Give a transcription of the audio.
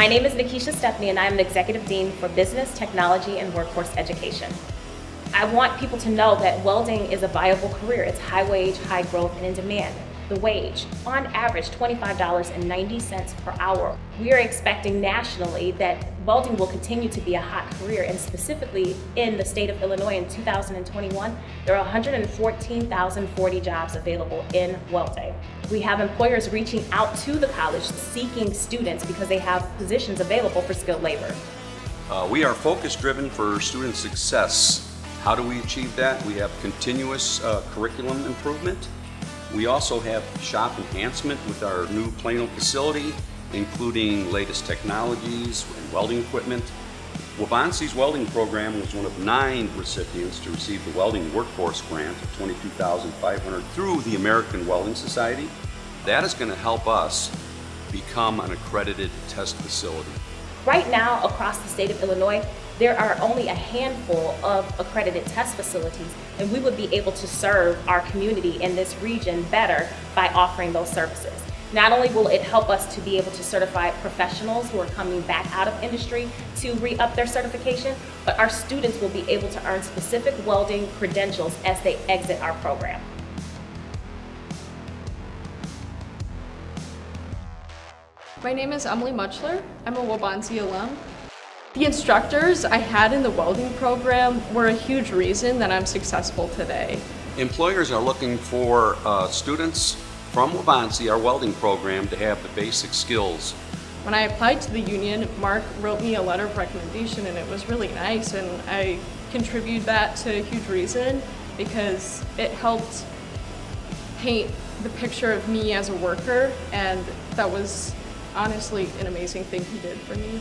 My name is Nikisha Stepney, and I am the Executive Dean for Business, Technology, and Workforce Education. I want people to know that welding is a viable career. It's high wage, high growth, and in demand. The wage, on average, $25.90 per hour. We are expecting nationally that welding will continue to be a hot career, and specifically in the state of Illinois in 2021, there are 114,040 jobs available in welding. We have employers reaching out to the college seeking students because they have positions available for skilled labor. We are focus-driven for student success. How do we achieve that? We have continuous curriculum improvement. We also have shop enhancement with our new Plano facility, including latest technologies and welding equipment. Waubonsie's welding program was one of 9 recipients to receive the Welding Workforce Grant of $22,500 through the American Welding Society. That is going to help us become an accredited test facility. Right now, across the state of Illinois, there are only a handful of accredited test facilities, and we would be able to serve our community in this region better by offering those services. Not only will it help us to be able to certify professionals who are coming back out of industry to re-up their certification, but our students will be able to earn specific welding credentials as they exit our program. My name is Emily Muchler. I'm a Waubonsie alum. The instructors I had in the welding program were a huge reason that I'm successful today. Employers are looking for students from Waubonsie, our welding program, to have the basic skills. When I applied to the union, Mark wrote me a letter of recommendation, and it was really nice, and I contribute that to a huge reason because it helped paint the picture of me as a worker, and that was honestly an amazing thing he did for me.